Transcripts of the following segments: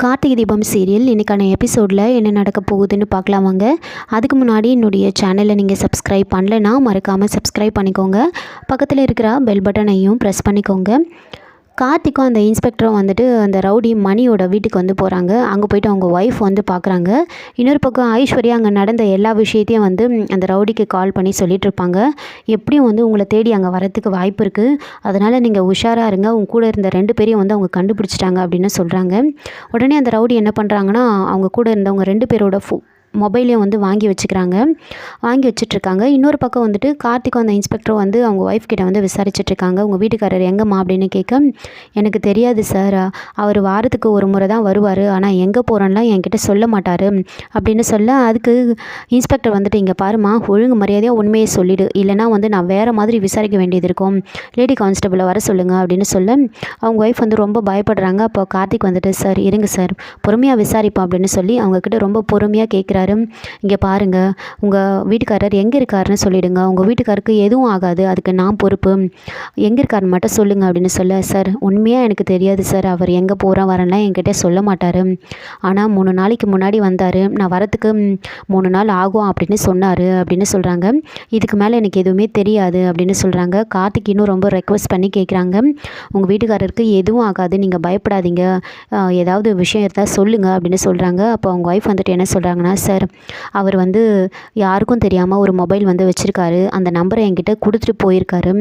Karthigai Deepam serial இன்றைக்கான எபிசோடில் என்ன நடக்க போகுதுன்னு பார்க்கலாம் வாங்க. அதுக்கு முன்னாடி என்னுடைய சேனலை நீங்கள் சப்ஸ்கிரைப் பண்ணலைன்னா மறக்காமல் சப்ஸ்கிரைப் பண்ணிக்கோங்க. பக்கத்தில் இருக்கிற பெல் பட்டனையும் ப்ரெஸ் பண்ணிக்கோங்க. கார்த்திக்கும் அந்த இன்ஸ்பெக்டரும் வந்துட்டு அந்த ரவுடி மணியோட வீட்டுக்கு வந்து போகிறாங்க. அங்கே போய்ட்டு அவங்க ஒய்ஃப் வந்து பார்க்குறாங்க. இன்னொரு பக்கம் ஐஸ்வர்யா அங்கே நடந்த எல்லா விஷயத்தையும் வந்து அந்த ரவுடிக்கு கால் பண்ணி சொல்லிகிட்ருப்பாங்க. எப்படியும் வந்து உங்களை தேடி அங்கே வரத்துக்கு வாய்ப்பு இருக்குது, அதனால் நீங்கள் உஷாராக இருங்க, உங்க கூட இருந்த 2 பேரையும் வந்து அவங்க கண்டுபிடிச்சிட்டாங்க அப்படின்னு சொல்கிறாங்க. உடனே அந்த ரவுடி என்ன பண்ணுறாங்கன்னா, அவங்க கூட இருந்தவங்க 2 பேரோட மொபைலையும் வந்து வாங்கி வச்சிட்ருக்காங்க. இன்னொரு பக்கம் வந்துட்டு கார்த்திக்கும் அந்த இன்ஸ்பெக்டரும் வந்து அவங்க ஒய்ஃப் கிட்ட வந்து விசாரிச்சிட்ருக்காங்க. உங்கள் வீட்டுக்காரர் எங்கம்மா அப்படின்னு கேட்க, எனக்கு தெரியாது சார், அவர் வாரத்துக்கு ஒரு முறை தான் வருவார், ஆனால் எங்கே போகிறோன்னா என்கிட்ட சொல்ல மாட்டார் அப்படின்னு சொல்ல, அதுக்கு இன்ஸ்பெக்டர் வந்துட்டு, இங்கே பாருமா, ஒழுங்கு மரியாதையாக உண்மையை சொல்லிவிடு, இல்லைனா வந்து நான் வேறு மாதிரி விசாரிக்க வேண்டியது இருக்கும், லேடி கான்ஸ்டபிளை வர சொல்லுங்கள் அப்படின்னு சொல்ல, அவங்க ஒய்ஃப் வந்து ரொம்ப பயப்படுறாங்க. அப்போ கார்த்திக் வந்துட்டு, சார் இருங்க சார், பொறுமையாக விசாரிப்போம் அப்படின்னு சொல்லி அவங்கக்கிட்ட ரொம்ப பொறுமையாக கேட்குறாரு. இங்கே பாருங்கள், உங்கள் வீட்டுக்காரர் எங்கே இருக்காருன்னு சொல்லிவிடுங்க, உங்கள் வீட்டுக்காருக்கு எதுவும் ஆகாது, அதுக்கு நான் பொறுப்பு, எங்கே இருக்காருன்னு மட்டும் சொல்லுங்கள் அப்படின்னு சொல்ல, சார் உண்மையாக எனக்கு தெரியாது சார், அவர் எங்கே வரேன்லாம் என்கிட்ட சொல்ல மாட்டார், ஆனால் 3 நாளைக்கு முன்னாடி வந்தார், நான் வரத்துக்கு 3 நாள் ஆகும் அப்படின்னு சொன்னார் அப்படின்னு சொல்கிறாங்க. இதுக்கு மேலே எனக்கு எதுவுமே தெரியாது அப்படின்னு சொல்கிறாங்க. கார்த்திக் இன்னும் ரொம்ப ரெக்வஸ்ட் பண்ணி கேட்குறாங்க, உங்கள் வீட்டுக்காரருக்கு எதுவும் ஆகாது, நீங்கள் பயப்படாதீங்க, ஏதாவது விஷயம் இருந்தால் சொல்லுங்கள் அப்படின்னு சொல்கிறாங்க. அப்போ அவங்க ஒய்ஃப் வந்துட்டு என்ன சொல்கிறாங்கன்னா, சார் அவர் வந்து யாருக்கும் தெரியாமல் ஒரு மொபைல் வந்து வச்சுருக்காரு, அந்த நம்பரை என்கிட்ட கொடுத்துட்டு போயிருக்காரு,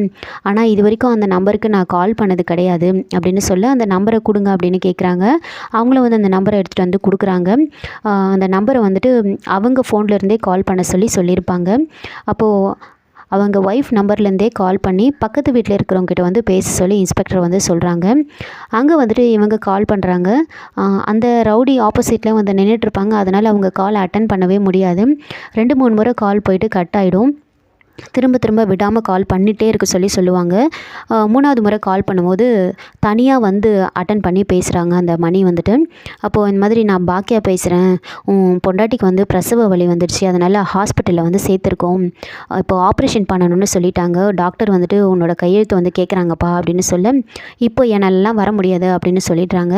ஆனால் இது வரைக்கும் அந்த நம்பருக்கு நான் கால் பண்ணது கிடையாது அப்படின்னு சொல்ல, அந்த நம்பரை கொடுங்க அப்படின்னு கேட்குறாங்க. அவங்களும் வந்து அந்த நம்பரை எடுத்துகிட்டு வந்து கொடுக்குறாங்க. அந்த நம்பரை வந்துட்டு அவங்க ஃபோன்லேருந்தே கால் பண்ண சொல்லியிருப்பாங்க. அப்போது அவங்க ஒய்ஃப் நம்பர்லேருந்தே கால் பண்ணி பக்கத்து வீட்டில் இருக்கிறவங்ககிட்ட வந்து பேச சொல்லி இன்ஸ்பெக்டர் வந்து சொல்கிறாங்க. அங்கே வந்துட்டு இவங்க கால் பண்ணுறாங்க. அந்த ரவுடி ஆப்போசிட்டில் வந்து நின்றுட்டுருப்பாங்க, அதனால் அவங்க கால் அட்டன் பண்ணவே முடியாது. 2-3 முறை கால் போயிட்டு கட் ஆகிடும். திரும்ப விடாமல் கால் பண்ணிகிட்டே இருக்க சொல்லுவாங்க. 3வது முறை கால் பண்ணும்போது தனியாக வந்து அட்டன் பண்ணி பேசுகிறாங்க அந்த மணி வந்துட்டு. அப்போது இந்த மாதிரி, நான் பாக்கியா பேசுகிறேன், பொண்டாட்டிக்கு வந்து பிரசவ வலி வந்துடுச்சு, அதனால் ஹாஸ்பிட்டலில் வந்து சேர்த்துருக்கோம், இப்போது ஆப்ரேஷன் பண்ணணும்னு சொல்லிட்டாங்க, டாக்டர் வந்துட்டு உன்னோட கையெழுத்து வந்து கேட்குறாங்கப்பா அப்படின்னு சொல்ல, இப்போ என்னாலலாம் வர முடியாது அப்படின்னு சொல்லிடுறாங்க.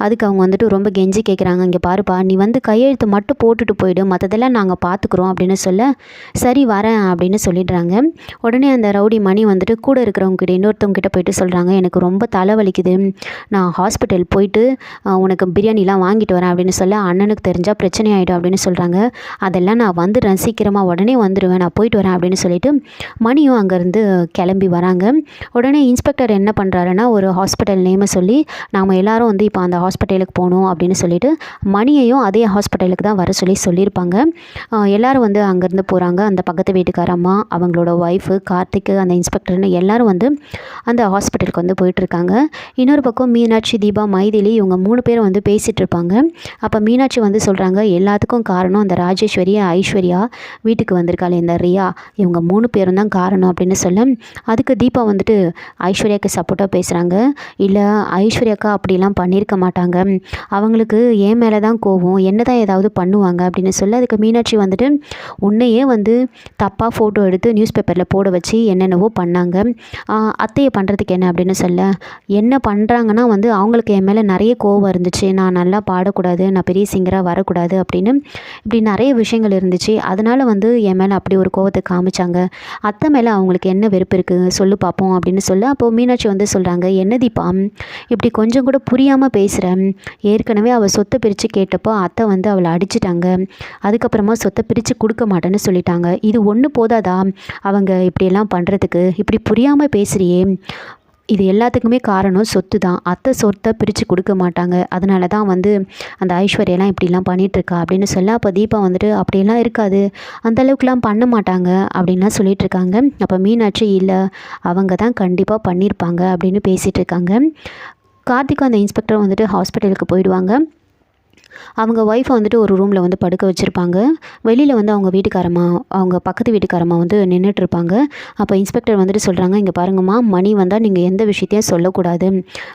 அதுக்கு அவங்க வந்துட்டு ரொம்ப கெஞ்சி கேட்குறாங்க, இங்கே பாருப்பா, நீ வந்து கையெழுத்து மட்டும் போட்டுட்டு போயிடு, மற்றதெல்லாம் நாங்கள் பார்த்துக்குறோம் அப்படின்னு சொல்ல, சரி வரேன் அப்படின்னு சொல்லிடுறாங்க. உடனே அந்த ரவுடி மணி வந்துட்டு கூட இருக்கிறவங்ககிட்ட இன்னொருத்தவங்ககிட்ட போயிட்டு சொல்கிறாங்க, எனக்கு ரொம்ப தலைவலிக்குது, நான் ஹாஸ்பிட்டல் போயிட்டு உனக்கு பிரியாணிலாம் வாங்கிட்டு வரேன் அப்படின்னு சொல்ல, அண்ணனுக்கு தெரிஞ்சால் பிரச்சனை ஆகிடும் அப்படின்னு சொல்கிறாங்க. அதெல்லாம் நான் வந்துடுறேன், சீக்கிரமாக உடனே வந்துடுவேன், நான் போயிட்டு வரேன் அப்படின்னு சொல்லிட்டு மணியும் அங்கேருந்து கிளம்பி வராங்க. உடனே இன்ஸ்பெக்டர் என்ன பண்ணுறாருன்னா, ஒரு ஹாஸ்பிட்டல் நேமை சொல்லி, நாம் எல்லாரும் வந்து இப்போ அந்த ஹாஸ்பிட்டலுக்கு போகணும் அப்படின்னு சொல்லிட்டு மணியையும் அதே ஹாஸ்பிட்டலுக்கு தான் வர சொல்லியிருப்பாங்க. எல்லோரும் வந்து அங்கேருந்து போகிறாங்க. அந்த பக்கத்து வீட்டுக்கார அம்மா, அவங்களோட ஒய்ஃபு, கார்த்திக்கு, அந்த இன்ஸ்பெக்டர்னு எல்லோரும் வந்து அந்த ஹாஸ்பிட்டலுக்கு வந்து போயிட்டுருக்காங்க. இன்னொரு பக்கம் மீனாட்சி, தீபா, மைதிலி இவங்க 3 பேரும் வந்து பேசிகிட்டு இருப்பாங்க. அப்போ மீனாட்சி வந்து சொல்கிறாங்க, எல்லாத்துக்கும் காரணம் அந்த ராஜேஸ்வரி, ஐஸ்வர்யா வீட்டுக்கு வந்திருக்காள் இந்த ரியா, இவங்க 3 பேரும் தான் காரணம் அப்படின்னு சொல்ல, அதுக்கு தீபா வந்துட்டு ஐஸ்வர்யாவுக்கு சப்போர்ட்டாக பேசுகிறாங்க. இல்லை, ஐஸ்வர்யாக்கா அப்படிலாம் பண்ணியிருக்க மாட்டாங்க, அவங்களுக்கு என் மேலே தான் கோவம், என்ன தான் ஏதாவது பண்ணுவாங்க அப்படின்னு சொல்ல, அதுக்கு மீனாட்சி வந்துட்டு, உன்னையே வந்து தப்பாக ஃபோட்டோ எடுத்து நியூஸ் பேப்பரில் போட வச்சு என்னென்னவோ பண்ணாங்க, அத்தையை பண்ணுறதுக்கு என்ன அப்படின்னு சொல்ல, என்ன பண்ணுறாங்கன்னா வந்து அவங்களுக்கு என் மேலே நிறைய கோவம் இருந்துச்சு, நான் நல்லா பாடக்கூடாது, நான் பெரிய சிங்கராக வரக்கூடாது அப்படின்னு இப்படி நிறைய விஷயங்கள் இருந்துச்சு, அதனால் வந்து என் மேலே அப்படி ஒரு கோவத்தை காமிச்சாங்க, அத்தை மேலே அவங்களுக்கு என்ன வெறுப்பு இருக்குது சொல்லு பார்ப்போம் அப்படின்னு சொல்ல, அப்போது மீனாட்சி வந்து சொல்கிறாங்க, என்ன தீபா இப்படி கொஞ்சம் கூட புரியாமல் பேசுகிறேன், ஏற்கனவே அவள் சொத்தை பிரித்து கேட்டப்போ அத்தை வந்து அவளை அடிச்சிட்டாங்க, அதுக்கப்புறமா சொத்தை பிரித்து கொடுக்க மாட்டேன்னு சொல்லிட்டாங்க, இது ஒன்று போதாதா அவங்க இப்படியெல்லாம் பண்ணுறதுக்கு, இப்படி புரியாமல் பேசுகிறியே, இது எல்லாத்துக்குமே காரணம் சொத்து தான், அத்தை சொத்தை பிரித்து கொடுக்க மாட்டாங்க, அதனால தான் வந்து அந்த ஐஸ்வர்யெல்லாம் இப்படிலாம் பண்ணிகிட்ருக்கா அப்படின்னு சொல்ல, அப்போ தீபா வந்துட்டு அப்படியெல்லாம் இருக்காது, அந்தளவுக்குலாம் பண்ண மாட்டாங்க அப்படின்லாம் சொல்லிகிட்ருக்காங்க. அப்போ மீனாட்சி, இல்லை அவங்க தான் கண்டிப்பாக பண்ணியிருப்பாங்க அப்படின்னு பேசிகிட்டு இருக்காங்க. கார்த்திக்கும் அந்த இன்ஸ்பெக்டரும் வந்துட்டு ஹாஸ்பிட்டலுக்கு போயிடுவாங்க. அவங்க ஒய்ஃபை வந்துட்டு ஒரு ரூமில் வந்து படுக்க வச்சுருப்பாங்க. வெளியில் வந்து அவங்க வீட்டுக்காரம்மா, அவங்க பக்கத்து வீட்டுக்காரம்மா வந்து நின்றுட்டுருப்பாங்க. அப்போ இன்ஸ்பெக்டர் வந்துட்டு சொல்கிறாங்க, இங்கே பாருங்கம்மா, மணி வந்தால் நீங்கள் எந்த விஷயத்தையும் சொல்லக்கூடாது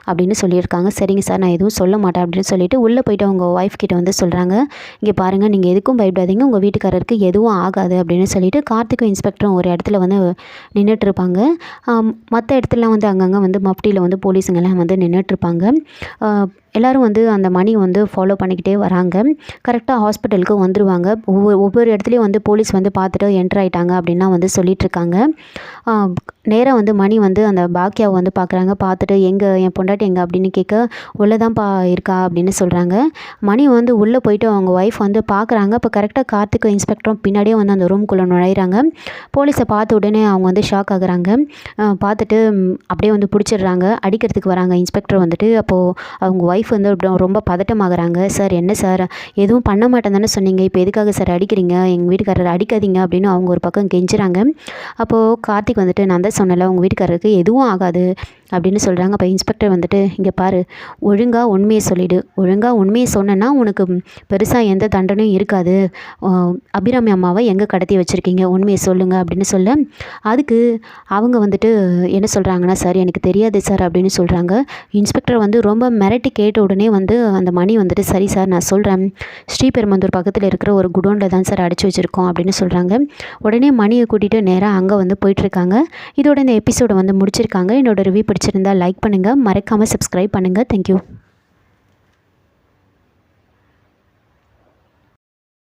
அப்படின்னு சொல்லியிருக்காங்க. சரிங்க சார், நான் எதுவும் சொல்ல மாட்டேன் அப்படின்னு சொல்லிட்டு உள்ளே போய்ட்டு அவங்க ஒய்ஃப் கிட்ட வந்து சொல்கிறாங்க, இங்கே பாருங்கள், நீங்கள் எதுக்கும் பயப்படாதீங்க, உங்கள் வீட்டுக்காரருக்கு எதுவும் ஆகாது அப்படின்னு சொல்லிட்டு கார்த்திக்கும் இன்ஸ்பெக்டரும் ஒரு இடத்துல வந்து நின்றுட்டுருப்பாங்க. மற்ற இடத்துலலாம் வந்து அங்கங்கே வந்து மஃப்டியில் வந்து போலீஸுங்கெல்லாம் வந்து நின்றுட்டுருப்பாங்க. எல்லோரும் வந்து அந்த மணி வந்து ஃபாலோ பண்ணிக்கிட்டே வராங்க. கரெக்டாக ஹாஸ்பிட்டலுக்கு வந்துடுவாங்க. ஒவ்வொரு இடத்துலையும் வந்து போலீஸ் வந்து பார்த்துட்டு என்ட்ரு ஆகிட்டாங்க அப்படின்னா வந்து சொல்லிகிட்ருக்காங்க. நேராக வந்து மணி வந்து அந்த பாக்கியாவை வந்து பார்க்குறாங்க. பார்த்துட்டு எங்கே என் பொண்டாட்டி எங்கே அப்படின்னு கேட்க உள்ளே தான்ப்பா இருக்கா அப்படின்னு சொல்கிறாங்க. மணி வந்து உள்ளே போயிட்டு அவங்க ஒய்ஃப் வந்து பார்க்குறாங்க. அப்போ கரெக்டாக கார்த்திக்கும் இன்ஸ்பெக்டரும் பின்னாடியே வந்து அந்த ரூம்குள்ளே நுழையிறாங்க. போலீஸை பார்த்த உடனே அவங்க வந்து ஷாக் ஆகுறாங்க. பார்த்துட்டு அப்படியே வந்து பிடிச்சிடுறாங்க. அடிக்கிறதுக்கு வராங்க இன்ஸ்பெக்டர் வந்துட்டு. அப்போது அவங்க ஒய்ஃப் வந்து ரொம்ப பதட்டமாகறாங்க. சார் என்ன சார் எதுவும் பண்ண மாட்டேன் தானே சொன்னீங்க, இப்போ எதுக்காக சார் அடிக்கிறீங்க, எங்கள் வீட்டுக்காரர் அடிக்காதீங்க அப்படின்னு அவங்க ஒரு பக்கம் கெஞ்சுறாங்க. அப்போது கார்த்திக் வந்துட்டு நான் தான் சொன்னல உங்கள் வீட்டுக்காரருக்கு எதுவும் ஆகாது அப்படின்னு சொல்கிறாங்க. அப்போ இன்ஸ்பெக்டர் வந்துட்டு இங்கே பாரு, ஒழுங்காக உண்மையை சொல்லிவிடு, ஒழுங்காக உண்மையை சொன்னேன்னா உனக்கு பெருசாக எந்த தண்டனையும் இருக்காது. அபிராமி அம்மாவை எங்கே கடத்தி வச்சுருக்கீங்க, உண்மையை சொல்லுங்கள் அப்படின்னு சொல்ல அதுக்கு அவங்க வந்துட்டு என்ன சொல்கிறாங்கன்னா சார் எனக்கு தெரியாது சார் அப்படின்னு சொல்கிறாங்க. இன்ஸ்பெக்டர் வந்து ரொம்ப மிரட்டி கேட்ட உடனே வந்து அந்த மணி வந்துட்டு சரி சார் நான் சொல்கிறேன், ஸ்ரீபெரும்புதூர் பக்கத்தில் இருக்கிற ஒரு குடோனில் தான் சார் அடைச்சி வச்சுருக்கோம் அப்படின்னு சொல்கிறாங்க. உடனே மணியை கூட்டிகிட்டு நேராக அங்கே வந்து போயிட்டுருக்காங்க. இதோட இந்த எபிசோடை வந்து முடிச்சிருக்காங்க. என்னோட ரிவ்யூ பிடிச்சிருந்தா லைக் பண்ணுங்கள், மறக்காமல் சப்ஸ்கிரைப் பண்ணுங்கள். தேங்க்யூ.